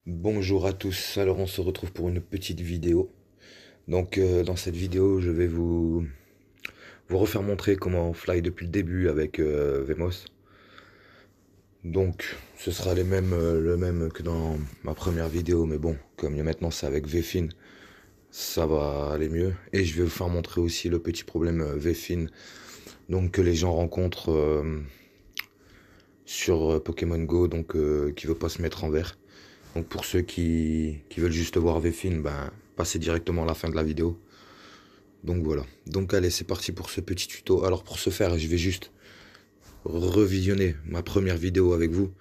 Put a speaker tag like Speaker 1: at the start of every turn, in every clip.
Speaker 1: Bonjour à tous, alors on se retrouve pour une petite vidéo. Dans cette vidéo je vais vous refaire montrer comment on fly depuis le début avec Vemos. Donc ce sera le même que dans ma première vidéo, mais bon, comme maintenant c'est avec Vfin, ça va aller mieux. Et je vais vous faire montrer aussi le petit problème Vfin donc, que les gens rencontrent sur Pokémon Go, qui veut pas se mettre en vert. Donc pour ceux qui veulent juste voir Vfin, ben passez directement à la fin de la vidéo. Donc voilà. Donc allez, c'est parti pour ce petit tuto. Alors pour ce faire, je vais juste revisionner ma première vidéo avec vous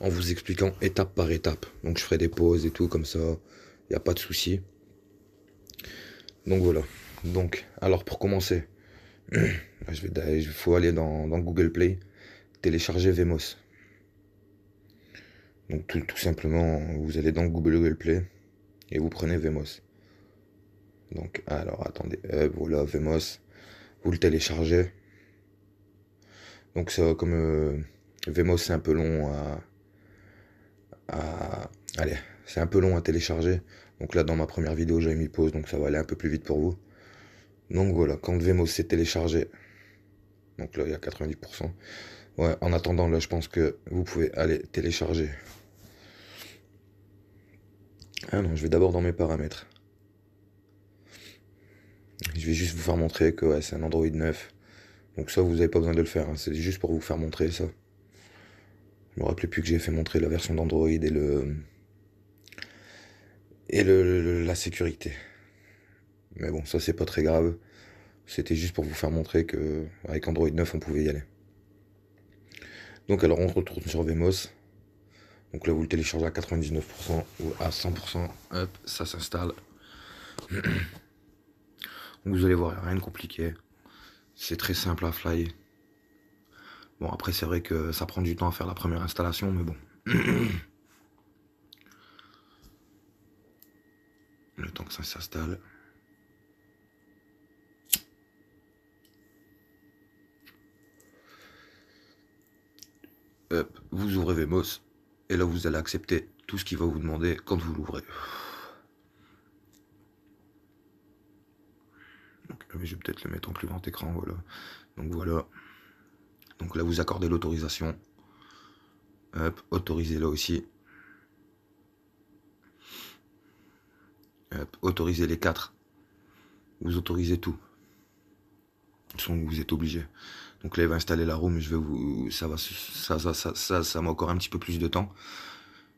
Speaker 1: en vous expliquant étape par étape. Donc je ferai des pauses et tout comme ça, il n'y a pas de souci. Donc voilà. Donc alors pour commencer, il faut aller dans Google Play, télécharger Vemos. Donc tout simplement, vous allez dans Google Play et vous prenez Vemos. Donc alors attendez, voilà Vemos, vous le téléchargez. Donc ça, comme Vemos c'est un peu long allez, c'est un peu long à télécharger. Donc là dans ma première vidéo j'avais mis pause, donc ça va aller un peu plus vite pour vous. Donc voilà, quand Vemos s'est téléchargé, donc là il y a 90%. Ouais, en attendant là je pense que vous pouvez aller télécharger. Ah non, je vais d'abord dans mes paramètres. Je vais juste vous faire montrer que ouais, c'est un Android 9. Donc ça vous n'avez pas besoin de le faire, hein. C'est juste pour vous faire montrer ça. Je me rappelais plus que j'ai fait montrer la version d'Android la sécurité. Mais bon, ça c'est pas très grave. C'était juste pour vous faire montrer que avec Android 9 on pouvait y aller. Donc alors on retourne sur Vemos. Donc là vous le téléchargez à 99% ou à 100%. Hop, ça s'installe. Donc vous allez voir, rien de compliqué. C'est très simple à flyer. Bon après c'est vrai que ça prend du temps à faire la première installation, mais bon. Le temps que ça s'installe. Hop, vous ouvrez Vemos. Et là vous allez accepter tout ce qu'il va vous demander quand vous l'ouvrez. Donc, je vais peut-être le mettre en plus grand écran, voilà. Donc voilà. Donc là vous accordez l'autorisation. Hop, autorisez là aussi. Hop, autorisez les 4. Vous autorisez tout. De toute façon, vous êtes obligé. Donc là, il va installer la room. Je vais vous, ça m'a encore un petit peu plus de temps.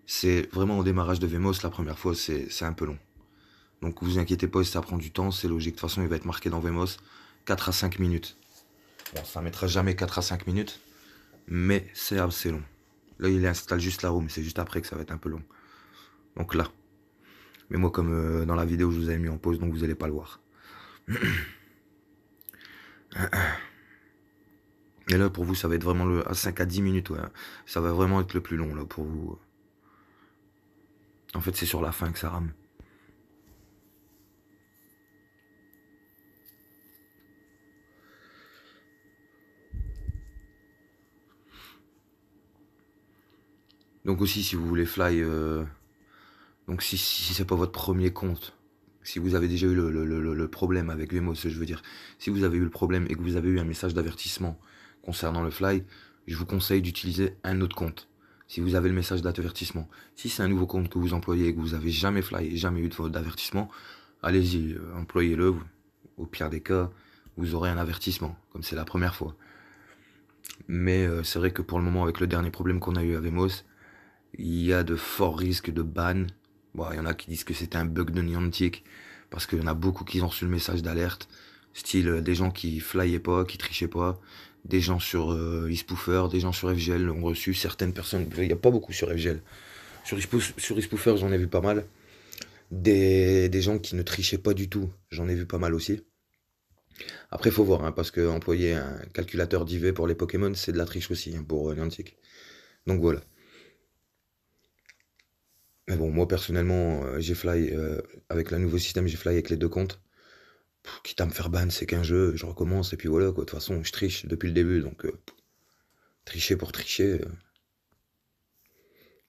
Speaker 1: C'est vraiment au démarrage de Vemos, la première fois, c'est un peu long. Donc vous inquiétez pas, si ça prend du temps, c'est logique. De toute façon, il va être marqué dans Vemos 4 à 5 minutes. Bon, ça mettra jamais 4 à 5 minutes, mais c'est assez long. Là, il installe juste la room. C'est juste après que ça va être un peu long. Donc là. Mais moi, comme dans la vidéo, je vous avais mis en pause, donc vous n'allez pas le voir. Et là, pour vous, ça va être vraiment à 5 à 10 minutes. Ouais. Ça va vraiment être le plus long, là, pour vous. En fait, c'est sur la fin que ça rame. Donc aussi, si vous voulez fly... donc si c'est pas votre premier compte, si vous avez déjà eu le problème avec Vemos, je veux dire, si vous avez eu le problème et que vous avez eu un message d'avertissement concernant le fly, je vous conseille d'utiliser un autre compte. Si vous avez le message d'avertissement. Si c'est un nouveau compte que vous employez et que vous avez jamais fly et jamais eu d'avertissement, allez-y, employez-le. Au pire des cas, vous aurez un avertissement, comme c'est la première fois. Mais c'est vrai que pour le moment, avec le dernier problème qu'on a eu à Vemos, il y a de forts risques de ban. Bon, il y en a qui disent que c'était un bug de Niantic, parce qu'il y en a beaucoup qui ont reçu le message d'alerte, style des gens qui flyaient pas, qui trichaient pas, des gens sur eSpoofer, des gens sur FGL l'ont reçu, certaines personnes, il n'y a pas beaucoup sur FGL. Sur eSpoofer, j'en ai vu pas mal. Des gens qui ne trichaient pas du tout, j'en ai vu pas mal aussi. Après, il faut voir, hein, parce que employer un calculateur d'IV pour les Pokémon, c'est de la triche aussi, hein, pour Niantic. Donc voilà. Mais bon, moi personnellement, j'ai fly, avec le nouveau système, j'ai fly avec les deux comptes. Quitte à me faire ban, c'est qu'un jeu, je recommence, et puis voilà, quoi. De toute façon, je triche depuis le début, donc tricher pour tricher.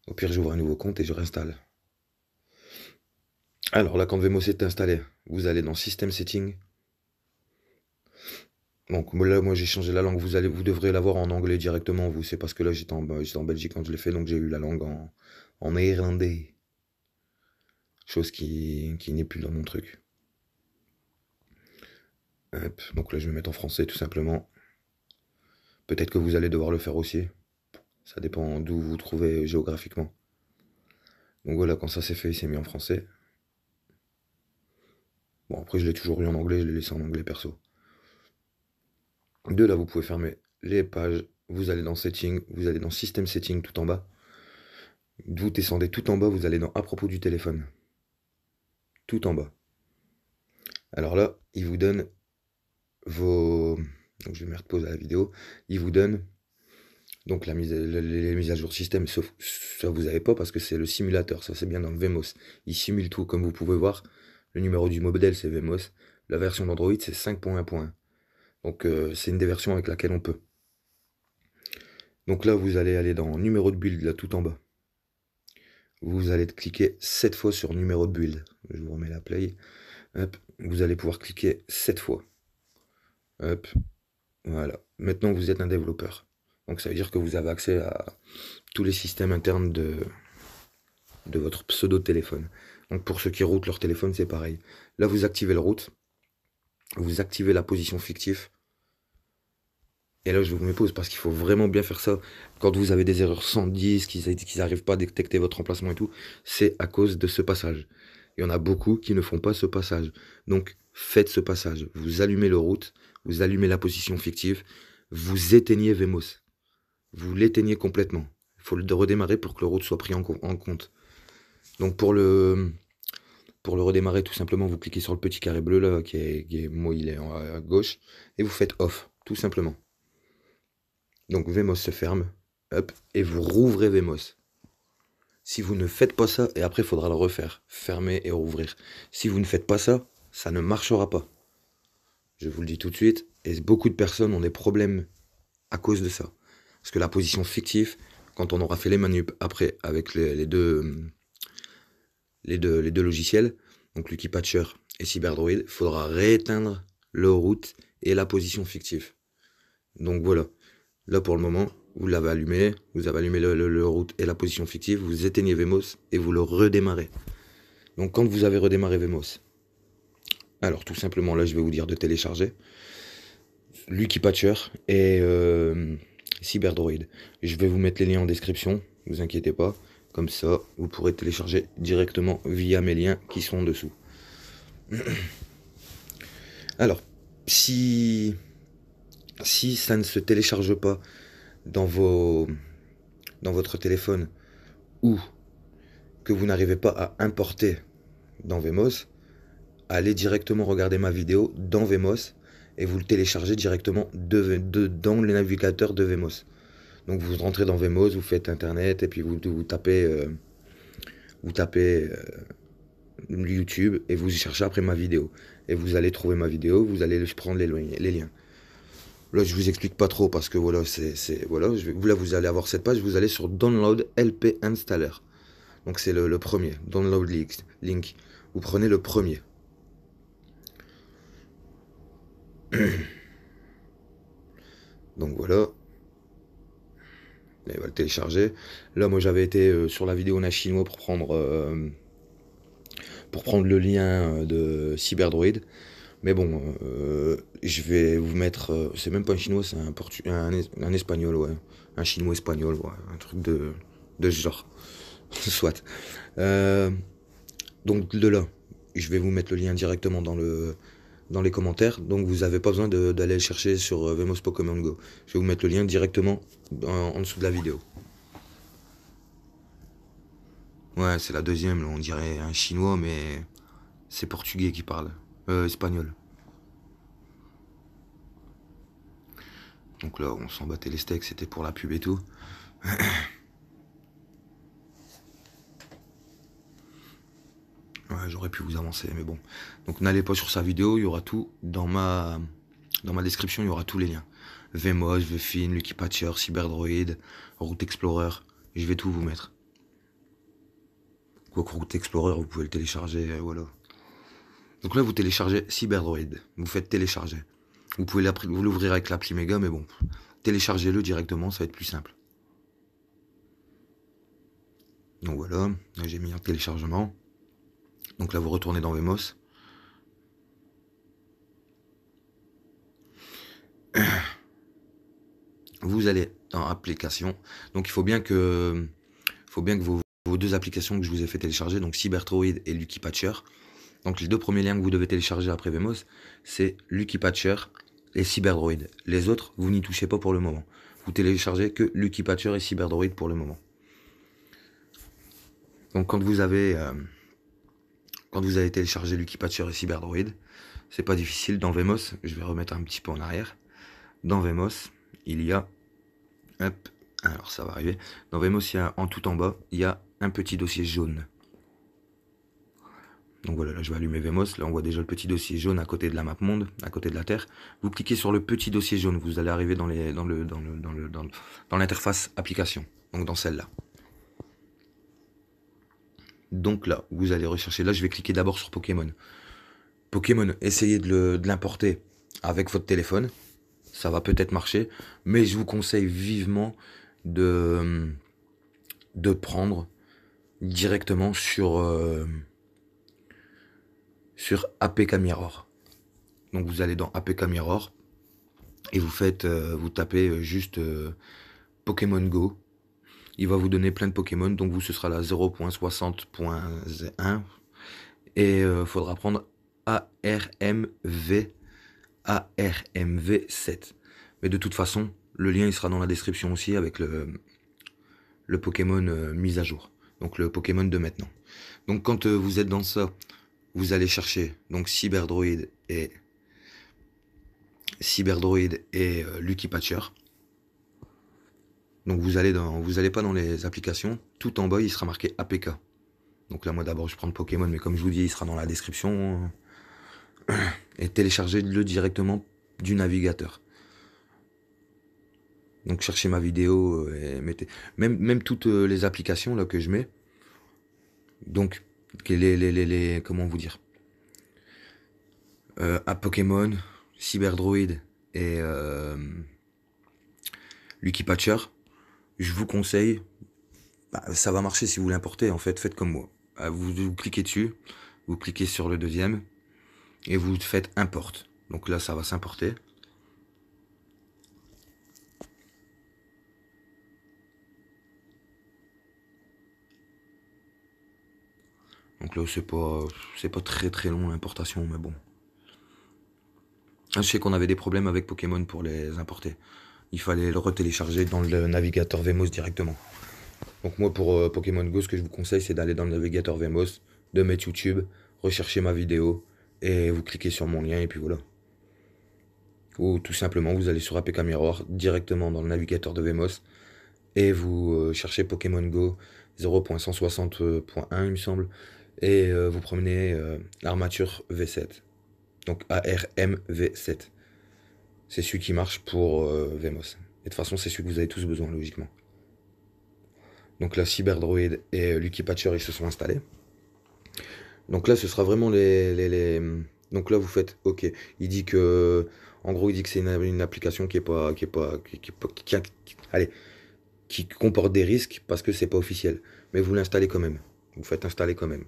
Speaker 1: Au pire, j'ouvre un nouveau compte et je réinstalle. Alors là, quand Vemos est installé, vous allez dans System Setting. Donc là, moi j'ai changé la langue. Vous devrez l'avoir en anglais directement. Vous, c'est parce que là j'étais en Belgique quand je l'ai fait, donc j'ai eu la langue en néerlandais. Chose qui n'est plus dans mon truc. Hop, donc là je vais mettre en français tout simplement. Peut-être que vous allez devoir le faire aussi. Ça dépend d'où vous vous trouvez géographiquement. Donc voilà, quand ça c'est fait, il s'est mis en français. Bon, après je l'ai toujours eu en anglais, je l'ai laissé en anglais perso. De là, vous pouvez fermer les pages. Vous allez dans Setting, vous allez dans System Setting tout en bas. Vous descendez tout en bas, vous allez dans À propos du téléphone. Tout en bas. Alors là, il vous donne vos... Donc je vais mettre pause à la vidéo. Il vous donne donc les mises à jour système, sauf ça vous n'avez pas parce que c'est le simulateur, ça c'est bien dans le Vemos. Il simule tout comme vous pouvez voir. Le numéro du modèle c'est Vemos. La version d'Android c'est 5.1.1. Donc c'est une des versions avec laquelle on peut. Donc là vous allez aller dans numéro de build là tout en bas. Vous allez cliquer 7 fois sur numéro de build. Je vous remets la play. Hop, vous allez pouvoir cliquer 7 fois. Hop, voilà. Maintenant vous êtes un développeur. Donc ça veut dire que vous avez accès à tous les systèmes internes de votre pseudo-téléphone. Donc pour ceux qui routent leur téléphone, c'est pareil. Là, vous activez le route. Vous activez la position fictive. Et là, je vous mets pause parce qu'il faut vraiment bien faire ça. Quand vous avez des erreurs 110, qu'ils n'arrivent pas à détecter votre emplacement et tout, c'est à cause de ce passage. Il y en a beaucoup qui ne font pas ce passage. Donc, faites ce passage. Vous allumez le route, vous allumez la position fictive, vous éteignez Vemos. Vous l'éteignez complètement. Il faut le redémarrer pour que le route soit pris en compte. Donc pour le redémarrer, tout simplement, vous cliquez sur le petit carré bleu là, moi il est à gauche, et vous faites off, tout simplement. Donc Vemos se ferme, hop, et vous rouvrez Vemos. Si vous ne faites pas ça, et après il faudra le refaire, fermer et rouvrir. Si vous ne faites pas ça, ça ne marchera pas. Je vous le dis tout de suite, et beaucoup de personnes ont des problèmes à cause de ça. Parce que la position fictive, quand on aura fait les manups après avec les deux logiciels, donc Lucky Patcher et CyberDroid, il faudra rééteindre le route et la position fictive. Donc voilà, là pour le moment, vous avez allumé le route et la position fictive, vous éteignez Vemos et vous le redémarrez. Donc quand vous avez redémarré Vemos, alors tout simplement là je vais vous dire de télécharger Lucky Patcher et CyberDroid. Je vais vous mettre les liens en description, ne vous inquiétez pas. Comme ça, vous pourrez télécharger directement via mes liens qui sont en dessous. Alors, si ça ne se télécharge pas dans votre téléphone ou que vous n'arrivez pas à importer dans Vemos, allez directement regarder ma vidéo dans Vemos et vous le téléchargez directement dans le navigateur de Vemos. Donc vous rentrez dans Vemos, vous faites internet et puis vous tapez YouTube et vous cherchez après ma vidéo. Et vous allez trouver ma vidéo, vous allez prendre les liens. Là je vous explique pas trop parce que voilà, là vous allez avoir cette page, vous allez sur Download LP Installer. Donc c'est le premier, Download Link. Vous prenez le premier. Donc voilà. Il va le télécharger. Là, moi, j'avais été sur la vidéo chinois pour prendre le lien de CyberDroid. Mais bon, je vais vous mettre... c'est même pas un chinois, c'est un espagnol, ouais. Un chinois espagnol, ouais. Un truc de ce genre. Soit. Donc de là, je vais vous mettre le lien directement dans les commentaires. Donc vous n'avez pas besoin d'aller le chercher sur Vemos Pokémon Go. Je vais vous mettre le lien directement en dessous de la vidéo. Ouais, c'est la deuxième, là, on dirait un chinois, mais c'est portugais qui parle. Espagnol. Donc là, on s'en battait les steaks, c'était pour la pub et tout. Ouais, j'aurais pu vous avancer, mais bon. Donc n'allez pas sur sa vidéo, il y aura tout dans ma description, il y aura tous les liens. Vemos, Vfin, Lucky Patcher, CyberDroid, Route Explorer, je vais tout vous mettre. Route Explorer, vous pouvez le télécharger, voilà. Donc là, vous téléchargez CyberDroid. Vous faites télécharger. Vous pouvez l'ouvrir avec l'appli Mega, mais bon, téléchargez-le directement, ça va être plus simple. Donc voilà, j'ai mis un téléchargement. Donc là, vous retournez dans Vemos. Vous allez dans Applications. Donc il faut bien que vos deux applications que je vous ai fait télécharger, donc CyberDroid et Lucky Patcher. Donc les deux premiers liens que vous devez télécharger après Vemos, c'est Lucky Patcher et CyberDroid. Les autres, vous n'y touchez pas pour le moment. Vous téléchargez que Lucky Patcher et CyberDroid pour le moment. Donc quand vous avez téléchargé Lucky Patcher et CyberDroid, c'est pas difficile. Dans Vemos, je vais remettre un petit peu en arrière. Dans Vemos, il y a, hop, alors ça va arriver. Dans Vemos, il y a en tout en bas, il y a un petit dossier jaune. Donc voilà, là je vais allumer Vemos, là on voit déjà le petit dossier jaune à côté de la map monde, à côté de la Terre. Vous cliquez sur le petit dossier jaune, vous allez arriver dans l'interface application, donc dans celle-là. Donc là, vous allez rechercher, là je vais cliquer d'abord sur Pokémon. Pokémon, essayez de l'importer avec votre téléphone, ça va peut-être marcher, mais je vous conseille vivement de prendre directement sur APK Mirror. Donc vous allez dans APK Mirror et vous tapez juste Pokémon Go. Il va vous donner plein de Pokémon, donc vous ce sera la 0.60.1 et faudra prendre ARMV7. Mais de toute façon, le lien il sera dans la description aussi avec le Pokémon mis à jour. Donc le Pokémon de maintenant. Donc quand vous êtes dans ça, vous allez chercher donc CyberDroid et Lucky Patcher. Donc vous allez pas dans les applications, tout en bas il sera marqué APK. Donc là moi d'abord je prends le Pokémon, mais comme je vous dis il sera dans la description. Et téléchargez-le directement du navigateur. Donc cherchez ma vidéo et mettez même toutes les applications là que je mets. Donc comment vous dire, à Pokémon, CyberDroid et Lucky Patcher, je vous conseille, ça va marcher si vous l'importez en fait, faites comme moi. Vous cliquez dessus, vous cliquez sur le deuxième et vous faites import. Donc là ça va s'importer. Donc là c'est pas très long l'importation, mais bon. Je sais qu'on avait des problèmes avec Pokémon pour les importer. Il fallait le retélécharger dans le navigateur Vemos directement. Donc moi pour Pokémon Go, ce que je vous conseille c'est d'aller dans le navigateur Vemos, de mettre YouTube, rechercher ma vidéo et vous cliquez sur mon lien et puis voilà. Ou tout simplement vous allez sur APK Mirror directement dans le navigateur de Vemos et vous cherchez Pokémon Go 0.160.1 il me semble et vous prenez l'armature V7. Donc ARMV7. C'est celui qui marche pour Vemos. Et de toute façon, c'est celui que vous avez tous besoin, logiquement. Donc là, CyberDroid et Lucky Patcher, ils se sont installés. Donc là, ce sera vraiment Donc là, vous faites OK. Il dit que... En gros, il dit que c'est une application qui comporte des risques parce que c'est pas officiel. Mais vous l'installez quand même. Vous faites installer quand même.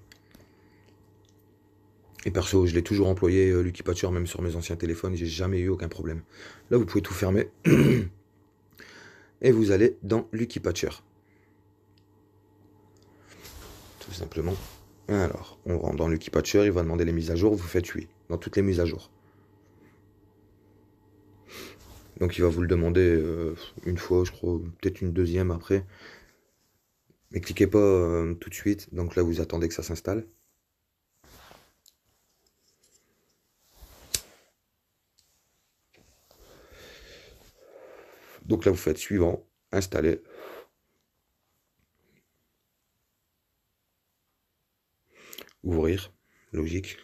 Speaker 1: Et perso, je l'ai toujours employé, Lucky Patcher, même sur mes anciens téléphones, j'ai jamais eu aucun problème. Là, vous pouvez tout fermer. Et vous allez dans Lucky Patcher. Tout simplement. Alors, on rentre dans Lucky Patcher, il va demander les mises à jour, vous faites oui, dans toutes les mises à jour. Donc il va vous le demander une fois, je crois, peut-être une deuxième après. Mais cliquez pas tout de suite, donc là vous attendez que ça s'installe. Donc là, vous faites suivant, installer. Ouvrir, logique.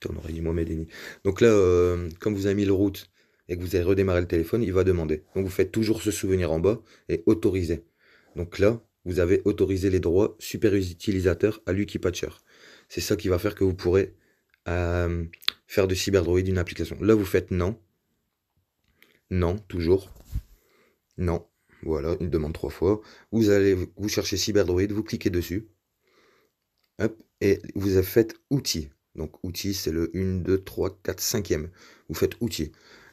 Speaker 1: On aurait dit Mohamed Eni. Donc là, comme vous avez mis le route et que vous avez redémarré le téléphone, il va demander. Donc vous faites toujours ce souvenir en bas et autoriser. Donc là, vous avez autorisé les droits super utilisateurs à Lucky Patcher. C'est ça qui va faire que vous pourrez faire de CyberDroid une application. Là, vous faites non. Non, toujours. Non. Voilà, il demande 3 fois. Vous cherchez CyberDroid, vous cliquez dessus. Hop, et vous avez fait outils. Donc outils, c'est le 1, 2, 3, 4, 5e. Vous faites outils.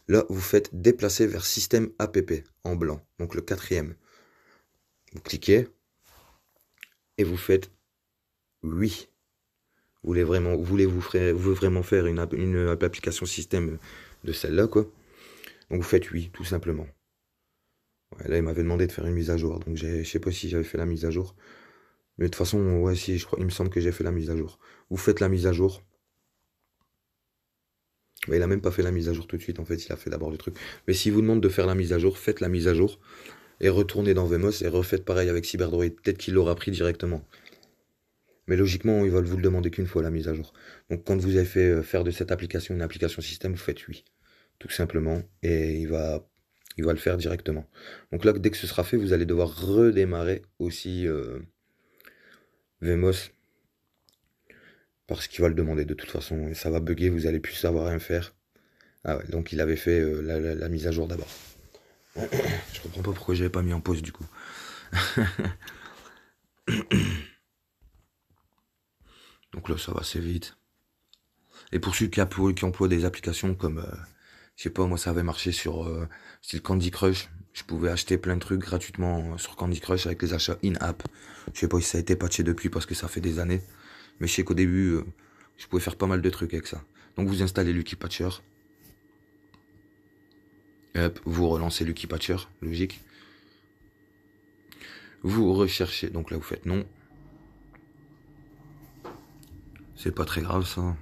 Speaker 1: Là, vous faites déplacer vers système app en blanc. Donc le 4e. Vous cliquez et vous faites oui. Voulez-vous vraiment faire une application système de celle-là, quoi. Donc vous faites oui, tout simplement. Ouais, là, il m'avait demandé de faire une mise à jour. Donc je sais pas si j'avais fait la mise à jour. Mais de toute façon, ouais, si, je crois, il me semble que j'ai fait la mise à jour. Vous faites la mise à jour. Mais il a même pas fait la mise à jour tout de suite, en fait, il a fait d'abord le truc. Mais s'il vous demande de faire la mise à jour, faites la mise à jour. Et retournez dans Vmos et refaites pareil avec CyberDroid. Peut-être qu'il l'aura pris directement. Mais logiquement, il va vous le demander qu'une fois la mise à jour. Donc quand vous avez fait faire de cette application une application système, vous faites oui. Tout simplement. Et il va le faire directement. Donc là, dès que ce sera fait, vous allez devoir redémarrer aussi Vmos. Parce qu'il va le demander de toute façon. Et ça va bugger, vous allez plus savoir rien faire. Ah ouais, donc il avait fait la mise à jour d'abord. Je comprends pas pourquoi j'avais pas mis en pause du coup. Donc là, ça va assez vite. Et pour ceux qui emploient des applications comme, je sais pas, moi ça avait marché sur style Candy Crush. Je pouvais acheter plein de trucs gratuitement sur Candy Crush avec les achats in-app. Je sais pas si ça a été patché depuis parce que ça fait des années. Mais je sais qu'au début, je pouvais faire pas mal de trucs avec ça. Donc vous installez Lucky Patcher. Hop, vous relancez Lucky Patcher, logique. Vous recherchez, donc là vous faites non. C'est pas très grave ça.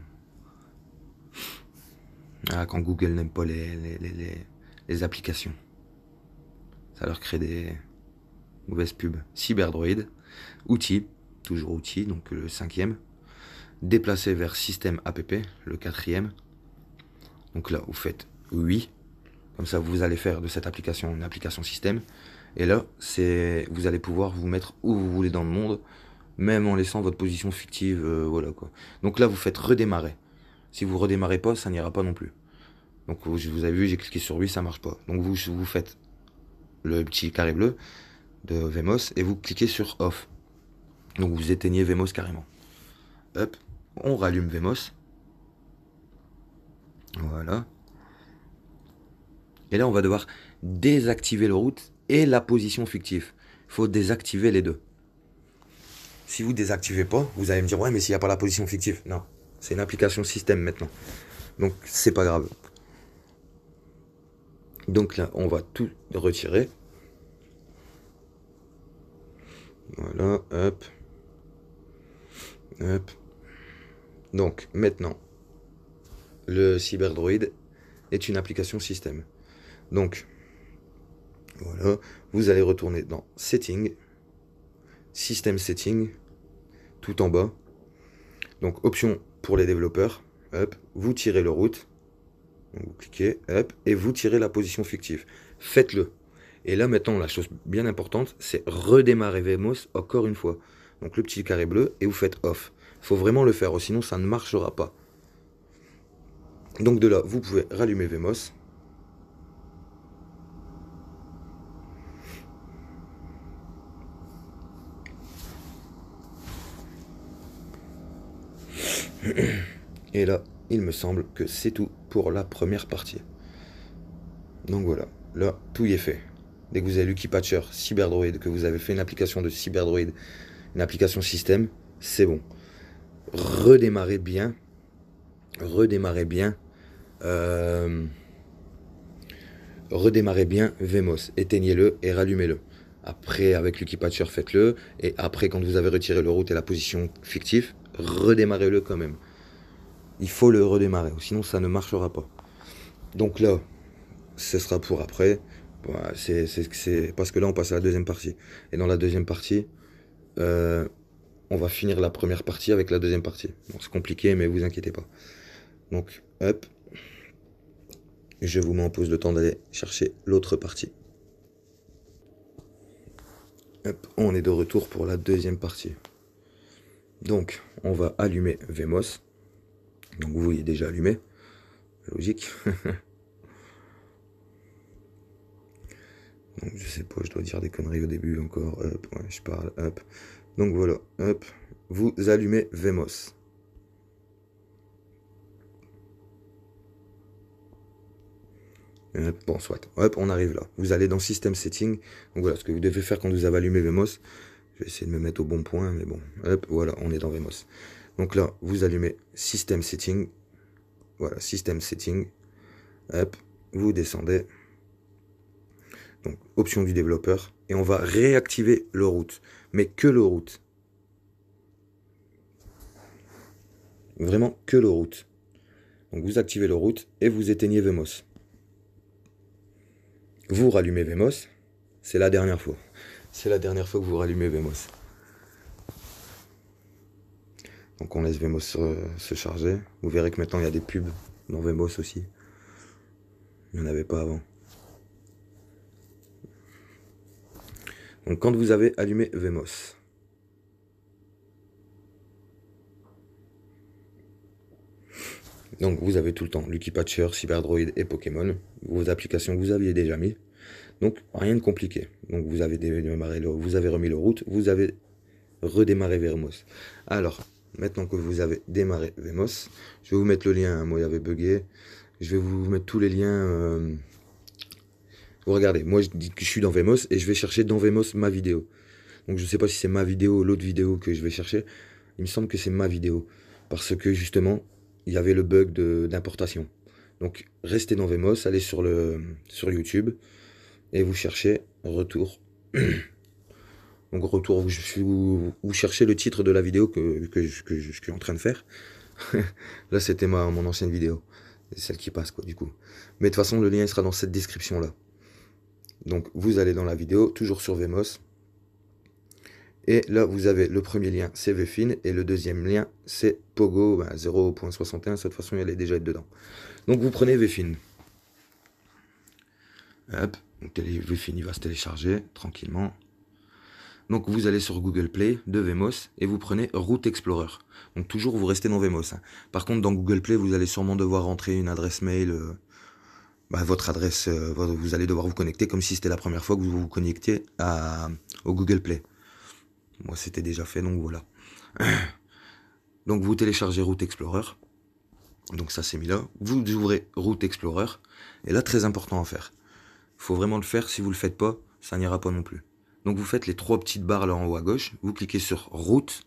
Speaker 1: Ah, quand Google n'aime pas les applications. Ça leur crée des mauvaises pubs. CyberDroid, outils, toujours outils, donc le 5e. Déplacer vers système app, le 4e. Donc là, vous faites oui. Comme ça, vous allez faire de cette application une application système. Et là, vous allez pouvoir vous mettre où vous voulez dans le monde, même en laissant votre position fictive, voilà quoi. Donc là, vous faites redémarrer. Si vous redémarrez pas, ça n'ira pas non plus. Donc vous avez vu, j'ai cliqué sur oui, ça marche pas. Donc vous faites le petit carré bleu de Vmos et vous cliquez sur off. Donc vous éteignez Vmos carrément. Hop, on rallume Vmos. Voilà. Et là, on va devoir désactiver le route et la position fictive. Il faut désactiver les deux. Si vous désactivez pas, vous allez me dire ouais, mais s'il n'y a pas la position fictive. Non, c'est une application système maintenant. Donc c'est pas grave. Donc là, on va tout retirer. Voilà, hop. Hop. Donc maintenant, le CyberDroid est une application système. Donc, voilà, vous allez retourner dans Setting, System Setting, tout en bas. Donc, option pour les développeurs, hop, vous tirez le route, donc vous cliquez, hop, et vous tirez la position fictive. Faites-le. Et là, maintenant, la chose bien importante, c'est redémarrer Vmos encore une fois. Donc, le petit carré bleu, et vous faites off. Il faut vraiment le faire, sinon ça ne marchera pas. Donc, de là, vous pouvez rallumer Vmos. Et là, il me semble que c'est tout pour la première partie. Donc voilà, là, tout y est fait. Dès que vous avez Lucky Patcher, CyberDroid, que vous avez fait une application de CyberDroid, une application système, c'est bon. Redémarrez bien. Redémarrez bien. Redémarrez bien Vmos. Éteignez-le et rallumez-le. Après, avec Lucky Patcher, faites-le. Et après, quand vous avez retiré le route et la position fictive, redémarrez-le quand même. Il faut le redémarrer, sinon ça ne marchera pas. Donc là, ce sera pour après. Voilà, c'est parce que là, on passe à la deuxième partie. Et dans la deuxième partie, on va finir la première partie avec la deuxième partie. Bon, c'est compliqué, mais vous inquiétez pas. Donc, hop. Je vous mets en pause le temps d'aller chercher l'autre partie. Hop, on est de retour pour la deuxième partie. Donc, on va allumer Vmos. Donc, vous voyez déjà allumé. Logique. Donc, je sais pas, je dois dire des conneries au début encore. Hop, ouais, je parle. Hop. Donc, voilà. Hop. Vous allumez Vmos. Bon, soit. Hop, on arrive là. Vous allez dans System Setting. Donc voilà, ce que vous devez faire quand vous avez allumé Vmos. Je vais essayer de me mettre au bon point, mais bon. Hop, voilà, on est dans Vmos. Donc là, vous allumez System Setting. Voilà, System Setting. Hop, vous descendez. Donc, option du développeur. Et on va réactiver le root. Mais que le root. Vraiment que le root. Donc, vous activez le root et vous éteignez Vmos. Vous rallumez Vmos. C'est la dernière fois. C'est la dernière fois que vous rallumez Vmos. Donc on laisse Vmos se charger. Vous verrez que maintenant il y a des pubs dans Vmos aussi. Il n'y en avait pas avant. Donc quand vous avez allumé Vmos, donc vous avez tout le temps Lucky Patcher, CyberDroid et Pokémon. Vos applications que vous aviez déjà mis. Donc rien de compliqué. Donc vous avez remis le root, vous avez redémarré Vmos. Alors, maintenant que vous avez démarré Vmos, je vais vous mettre le lien, moi il avait bugué. Je vais vous mettre tous les liens. Vous regardez, moi je dis que je suis dans Vmos et je vais chercher dans Vmos ma vidéo. Donc je ne sais pas si c'est ma vidéo ou l'autre vidéo que je vais chercher. Il me semble que c'est ma vidéo. Parce que justement, il y avait le bug d'importation. Donc restez dans Vmos, allez sur YouTube et vous cherchez retour. Donc retour, vous cherchez le titre de la vidéo que je suis en train de faire. Là c'était mon ancienne vidéo. C'est celle qui passe quoi du coup. Mais de toute façon le lien sera dans cette description là. Donc vous allez dans la vidéo, toujours sur Vmos. Et là vous avez le premier lien c'est Vfin et le deuxième lien c'est Pogo 0.61. De toute façon il allait déjà être dedans. Donc vous prenez Vfin. Hop, donc Vfin il va se télécharger tranquillement. Donc vous allez sur Google Play de Vmos et vous prenez Root Explorer. Donc toujours vous restez dans Vmos. Hein. Par contre dans Google Play vous allez sûrement devoir rentrer une adresse mail, votre adresse, vous allez devoir vous connecter comme si c'était la première fois que vous vous connectiez au Google Play. Moi c'était déjà fait donc voilà. Donc vous téléchargez Root Explorer. Donc ça c'est mis là. Vous ouvrez Root Explorer. Et là très important à faire. Il faut vraiment le faire, si vous le faites pas, ça n'ira pas non plus. Donc vous faites les trois petites barres là en haut à gauche, vous cliquez sur Route,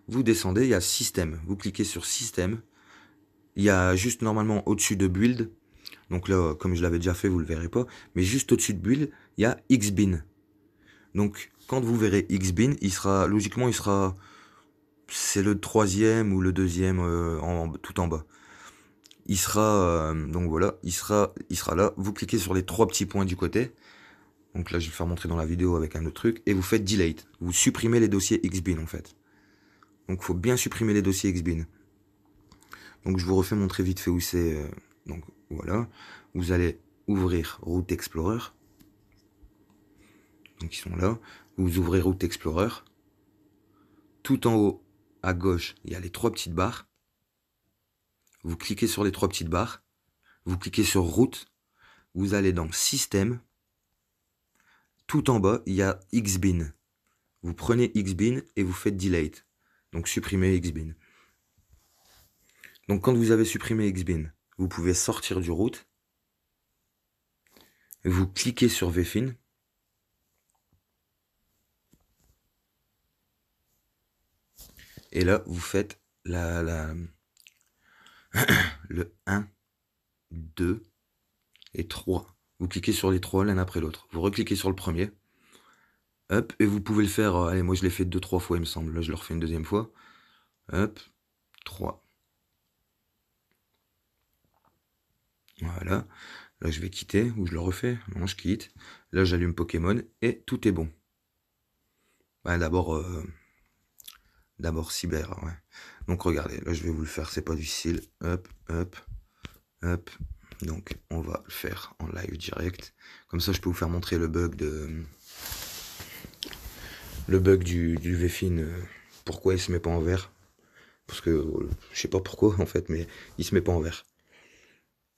Speaker 1: vous descendez, il y a Système, vous cliquez sur Système, il y a juste normalement au-dessus de Build, donc là comme je l'avais déjà fait vous le verrez pas, mais juste au-dessus de Build, il y a Xbin. Donc quand vous verrez Xbin, logiquement c'est le troisième ou le deuxième tout en bas. Il sera, donc voilà, il sera là, vous cliquez sur les trois petits points du côté. Donc là, je vais le faire montrer dans la vidéo avec un autre truc. Et vous faites Delete. Vous supprimez les dossiers Xbin, en fait. Donc, il faut bien supprimer les dossiers Xbin. Donc, je vous refais montrer vite fait où c'est. Donc, voilà. Vous allez ouvrir Root Explorer. Donc, ils sont là. Vous ouvrez Root Explorer. Tout en haut, à gauche, il y a les trois petites barres. Vous cliquez sur les trois petites barres. Vous cliquez sur Root. Vous allez dans Système. Tout en bas, il y a Xbin. Vous prenez Xbin et vous faites Delete. Donc supprimer Xbin. Donc quand vous avez supprimé Xbin, vous pouvez sortir du root. Vous cliquez sur Vfin. Et là, vous faites le 1, 2 et 3. Vous cliquez sur les trois l'un après l'autre. Vous recliquez sur le premier. Hop, et vous pouvez le faire, allez, moi je l'ai fait 2-3 fois il me semble. Là je le refais une deuxième fois. Hop, 3. Voilà. Là je vais quitter, ou je le refais. Non, je quitte. Là j'allume Pokémon et tout est bon. Ouais, d'abord cyber, ouais. Donc regardez, là je vais vous le faire, c'est pas difficile. Hop, hop, hop. Donc on va le faire en live direct. Comme ça je peux vous faire montrer le bug le bug du Vfin, pourquoi il se met pas en vert. Parce que je sais pas pourquoi en fait, mais il se met pas en vert.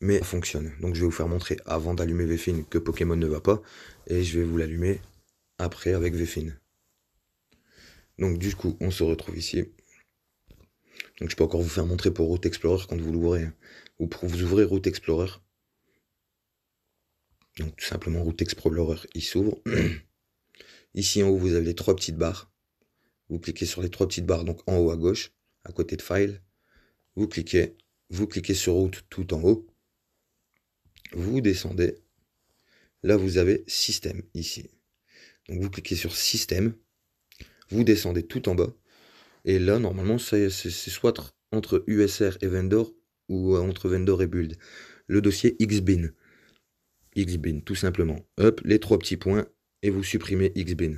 Speaker 1: Mais ça fonctionne. Donc je vais vous faire montrer avant d'allumer Vfin que Pokémon ne va pas. Et je vais vous l'allumer après avec Vfin. Donc du coup, on se retrouve ici. Donc je peux encore vous faire montrer pour Route Explorer quand vous l'ouvrez. Ou pour vous ouvrez Route Explorer. Donc tout simplement Route Explorer, il s'ouvre. Ici en haut, vous avez les 3 petites barres. Vous cliquez sur les 3 petites barres, donc en haut à gauche, à côté de File. Vous cliquez sur Route tout en haut. Vous descendez. Là, vous avez Système ici. Donc vous cliquez sur Système. Vous descendez tout en bas. Et là, normalement, c'est soit entre USR et Vendor ou entre Vendor et Build. Le dossier Xbin. Xbin, tout simplement. Hop, les 3 petits points et vous supprimez Xbin.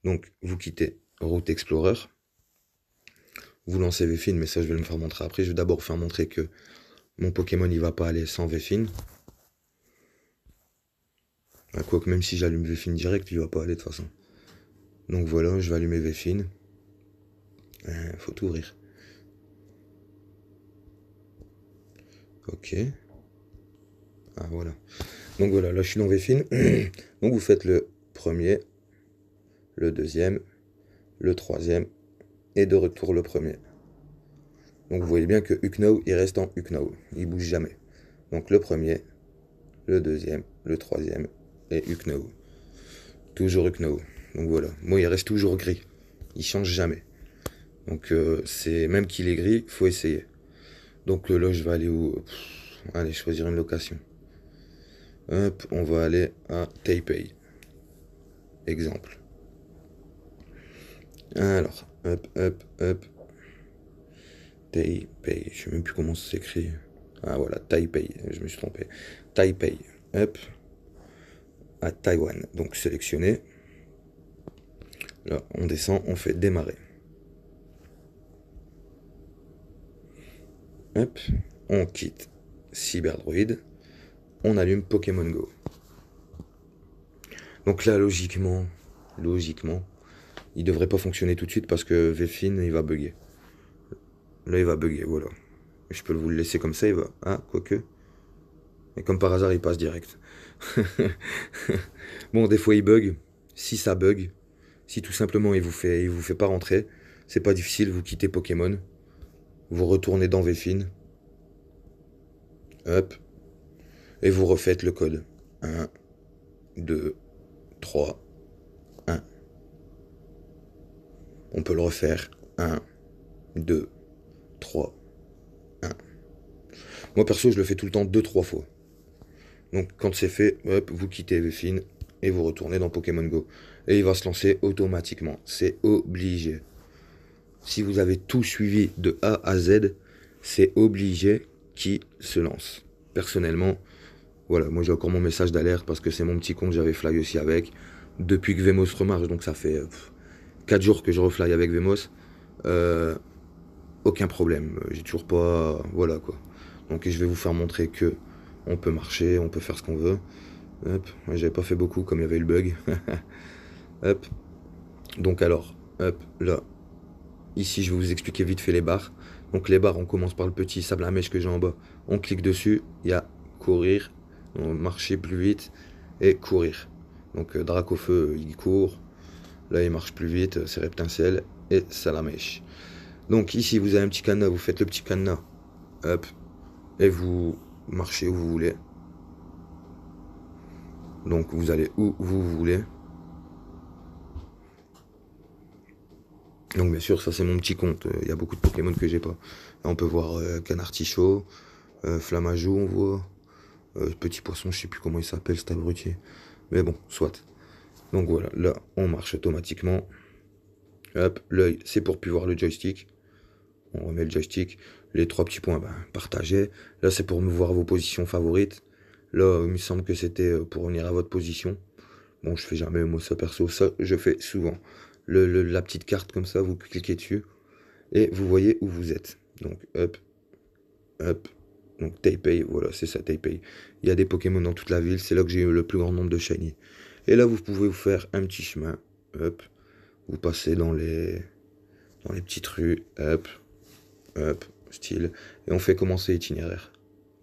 Speaker 1: Donc, vous quittez Route Explorer. Vous lancez Vfin, mais ça, je vais le faire montrer après. Je vais d'abord faire montrer que mon Pokémon, il va pas aller sans Vfin. Quoique, même si j'allume Vfin direct, il va pas aller de toute façon. Donc voilà, je vais allumer Vfin. Faut ouvrir. Ok. Ah voilà. Donc voilà, là je suis dans Vfin. Donc vous faites le premier, le deuxième, le troisième, et de retour le premier. Donc vous voyez bien que Ucknow, il reste en Ucknow. Il bouge jamais. Donc le premier, le deuxième, le troisième, et Ucknow. Toujours Ucknow. Donc voilà. Moi, il reste toujours gris. Il change jamais. Donc c'est même qu'il est gris, faut essayer. Donc là, je vais aller où? Allez, choisir une location. Hop, on va aller à Taipei. Exemple. Alors, hop, hop, hop. Taipei, je sais même plus comment ça s'écrit. Ah voilà, Taipei, je me suis trompé. Taipei, hop. À Taïwan, donc sélectionné. Là, on descend, on fait démarrer. Hop, on quitte Cyberdroid. On allume Pokémon Go. Donc là, logiquement, il devrait pas fonctionner tout de suite parce que Vfin, il va bugger. Là, il va bugger, voilà. Je peux vous le laisser comme ça, il va... Ah, quoique. Et comme par hasard, il passe direct. Bon, des fois, il bug. Si ça bug, si tout simplement, il vous fait pas rentrer, c'est pas difficile, vous quittez Pokémon. Vous retournez dans Vfin. Hop. Et vous refaites le code. 1, 2, 3, 1. On peut le refaire. 1, 2, 3, 1. Moi perso, je le fais tout le temps 2-3 fois. Donc quand c'est fait, hop, vous quittez Vfin et vous retournez dans Pokémon Go. Et il va se lancer automatiquement. C'est obligé. Si vous avez tout suivi de A à Z, c'est obligé qu'il se lance. Personnellement, voilà, moi j'ai encore mon message d'alerte parce que c'est mon petit compte, j'avais fly aussi avec. Depuis que Vemos remarche, donc ça fait 4 jours que je refly avec Vemos. Aucun problème, j'ai toujours pas... Voilà quoi. Donc je vais vous faire montrer que on peut marcher, on peut faire ce qu'on veut. Hop, j'avais pas fait beaucoup comme il y avait eu le bug. Hop. Donc alors, hop, là. Ici, je vais vous expliquer vite fait les barres. Donc les barres, on commence par le petit sable à mèche que j'ai en bas. On clique dessus, il y a courir, marcher plus vite et courir. Donc Dracofeu, il court. Là, il marche plus vite, c'est Reptincelle et Salamèche. Donc ici, vous avez un petit cadenas, vous faites le petit cadenas. Hop. Et vous marchez où vous voulez. Donc vous allez où vous voulez. Donc bien sûr, ça c'est mon petit compte. Il y a beaucoup de Pokémon que j'ai pas. Là, on peut voir Canartichaud, Flamajou, on voit. Petit poisson, je sais plus comment il s'appelle, cet abruti. Mais bon, soit. Donc voilà, là, on marche automatiquement. Hop, l'œil, c'est pour plus voir le joystick. On remet le joystick. Les 3 petits points, partagez. Là, c'est pour me voir vos positions favorites. Là, il me semble que c'était pour venir à votre position. Bon, je fais jamais moi ça perso. Ça, je fais souvent. La petite carte comme ça, vous cliquez dessus. Et vous voyez où vous êtes. Donc, hop, hop. Donc, Taipei, voilà, c'est ça, Taipei. Il y a des Pokémon dans toute la ville. C'est là que j'ai eu le plus grand nombre de shiny. Et là, vous pouvez vous faire un petit chemin. Hop. Vous passez dans les petites rues, hop, hop, style, et on fait commencer itinéraire.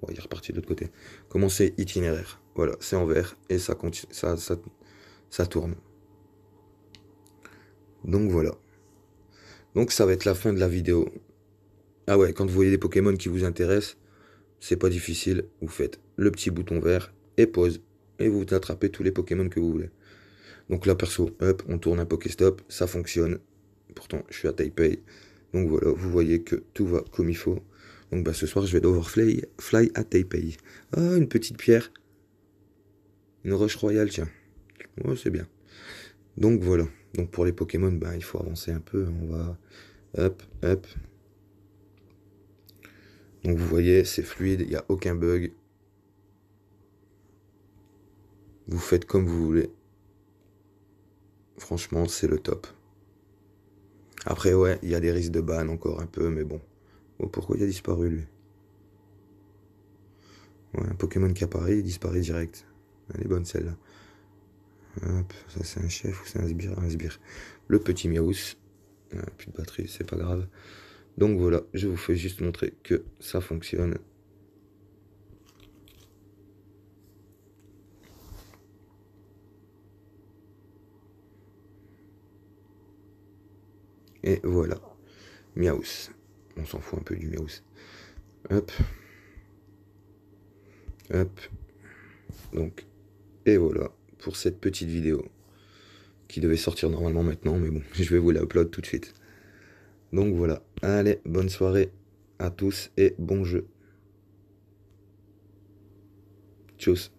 Speaker 1: Bon, il est reparti de l'autre côté. Commencer itinéraire. Voilà, c'est en vert et ça continue, ça tourne. Donc voilà. Donc ça va être la fin de la vidéo. Ah ouais, quand vous voyez des Pokémon qui vous intéressent, c'est pas difficile. Vous faites le petit bouton vert et pause. Et vous attrapez tous les Pokémon que vous voulez. Donc là, perso, hop, on tourne un Pokéstop, ça fonctionne. Pourtant, je suis à Taipei. Donc voilà, vous voyez que tout va comme il faut. Donc bah ce soir, je vais devoir fly à Taipei. Ah, une petite pierre. Une roche royale, tiens. Ouais, c'est bien. Donc voilà. Donc pour les Pokémon, bah, il faut avancer un peu. On va... Hop, hop. Donc vous voyez, c'est fluide, il n'y a aucun bug. Vous faites comme vous voulez. Franchement, c'est le top. Après, ouais, il y a des risques de ban encore un peu, mais bon. Oh, pourquoi il a disparu, lui? Ouais, un Pokémon qui apparaît, il disparaît direct. Elle est bonne, celle-là. Hop, ça c'est un chef ou c'est un sbire? Un sbire. Le petit Miaus. Plus de batterie, c'est pas grave. Donc voilà, je vous fais juste montrer que ça fonctionne. Et voilà. Miaus. On s'en fout un peu du Miaus. Hop. Hop. Donc, et voilà pour cette petite vidéo qui devait sortir normalement maintenant, mais bon, je vais vous la upload tout de suite. Donc voilà. Allez, bonne soirée à tous et bon jeu. Tchuss.